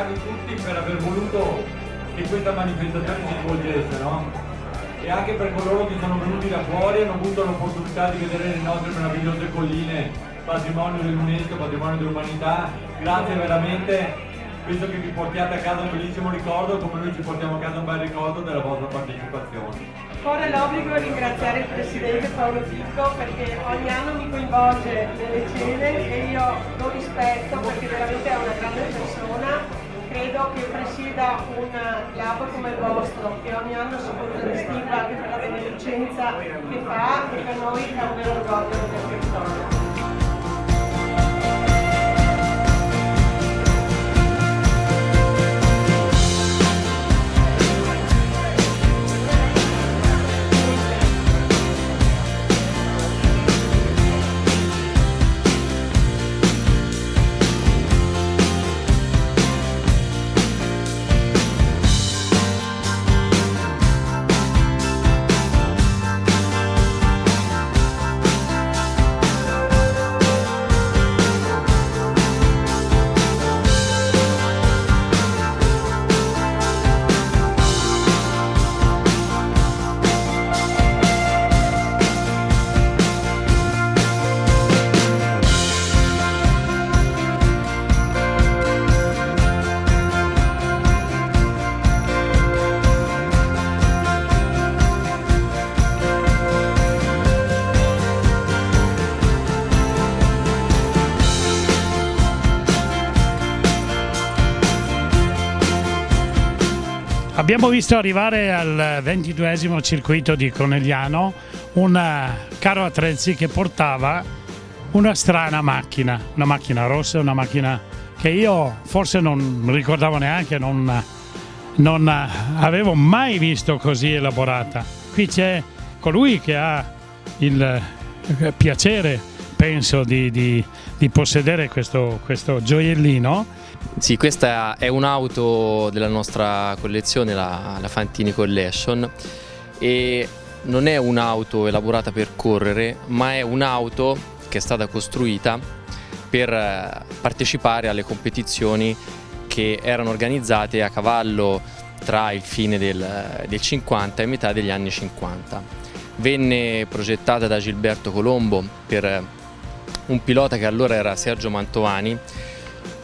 ringraziarvi tutti per aver voluto che questa manifestazione si svolgesse, no? E anche per coloro che sono venuti da fuori e hanno avuto l'opportunità di vedere le nostre meravigliose colline, patrimonio dell'UNESCO, patrimonio dell'umanità. Grazie veramente. Penso che vi portiate a casa un bellissimo ricordo, come noi ci portiamo a casa un bel ricordo della vostra partecipazione. Corre l'obbligo di ringraziare il Presidente Paolo Picco perché ogni anno mi coinvolge nelle cene e io lo rispetto perché veramente è una grande persona. Credo che presieda un club come il vostro, che ogni anno si contraddistingue anche per la beneficenza che fa e per noi è un vero orgoglio del territorio. Abbiamo visto arrivare al 22esimo circuito di Conegliano un carro attrezzi che portava una strana macchina, una macchina rossa, una macchina che io forse non ricordavo neanche, non avevo mai visto così elaborata. Qui c'è colui che ha il piacere, penso, di possedere questo gioiellino. Sì, questa è un'auto della nostra collezione, la Fantini Collection, e non è un'auto elaborata per correre, ma è un'auto che è stata costruita per partecipare alle competizioni che erano organizzate a cavallo tra il fine del 50 e metà degli anni 50. Venne progettata da Gilberto Colombo per un pilota che allora era Sergio Mantovani,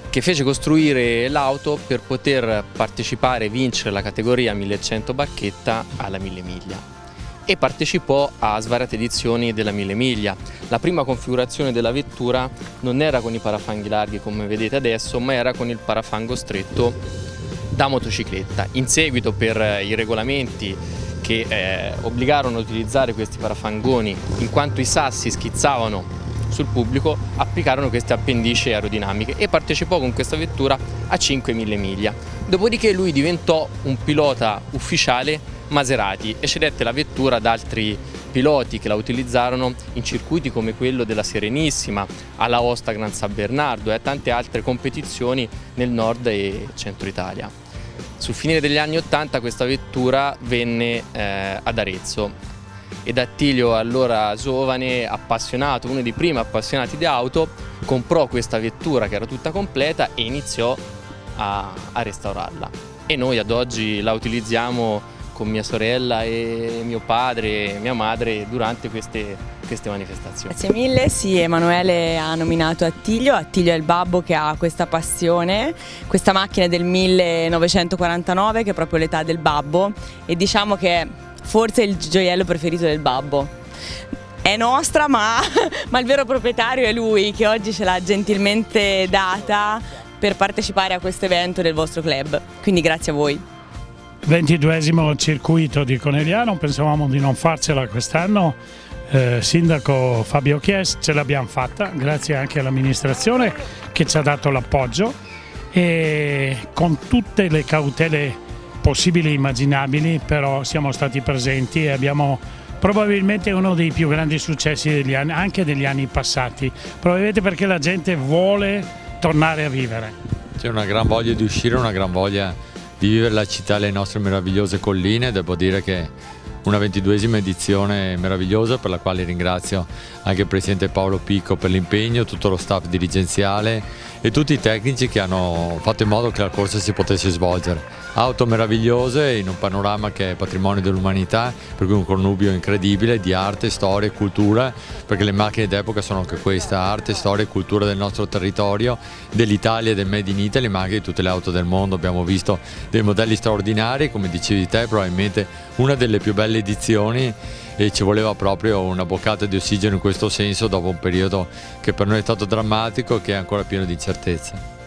che fece costruire l'auto per poter partecipare e vincere la categoria 1100 bacchetta alla 1000 miglia e partecipò a svariate edizioni della 1000 miglia. La prima configurazione della vettura non era con i parafanghi larghi come vedete adesso, ma era con il parafango stretto da motocicletta. In seguito, per i regolamenti che obbligarono ad utilizzare questi parafangoni in quanto i sassi schizzavano sul pubblico, applicarono queste appendici aerodinamiche e partecipò con questa vettura a 5.000 miglia. Dopodiché lui diventò un pilota ufficiale Maserati e cedette la vettura ad altri piloti che la utilizzarono in circuiti come quello della Serenissima, alla Osta Gran San Bernardo e a tante altre competizioni nel nord e centro Italia. Sul finire degli anni 80 questa vettura venne ad Arezzo ed Attilio, allora giovane, appassionato, uno dei primi appassionati di auto, comprò questa vettura che era tutta completa e iniziò a restaurarla. E noi ad oggi la utilizziamo con mia sorella e mio padre e mia madre durante queste manifestazioni. Grazie mille. Sì, Emanuele ha nominato Attilio. Attilio è il babbo che ha questa passione. Questa macchina è del 1949, che è proprio l'età del babbo, e diciamo che è forse il gioiello preferito del babbo. È nostra, ma il vero proprietario è lui, che oggi ce l'ha gentilmente data per partecipare a questo evento del vostro club. Quindi grazie a voi. 22esimo circuito di Conegliano, pensavamo di non farcela quest'anno. Sindaco Fabio Chies, ce l'abbiamo fatta, grazie anche all'amministrazione che ci ha dato l'appoggio, e con tutte le cautele possibili e immaginabili, però siamo stati presenti e abbiamo probabilmente uno dei più grandi successi degli anni, anche degli anni passati, probabilmente perché la gente vuole tornare a vivere. C'è una gran voglia di uscire, una gran voglia di vivere la città e le nostre meravigliose colline. Devo dire che una 22esima edizione meravigliosa, per la quale ringrazio anche il Presidente Paolo Picco per l'impegno, tutto lo staff dirigenziale e tutti i tecnici che hanno fatto in modo che la corsa si potesse svolgere. Auto meravigliose in un panorama che è patrimonio dell'umanità, per cui un connubio incredibile di arte, storia e cultura, perché le macchine d'epoca sono anche questa, arte, storia e cultura del nostro territorio, dell'Italia e del Made in Italy, ma anche di tutte le auto del mondo. Abbiamo visto dei modelli straordinari, come dicevi te, probabilmente una delle più belle edizioni, e ci voleva proprio una boccata di ossigeno in questo senso dopo un periodo che per noi è stato drammatico e che è ancora pieno di incertezze.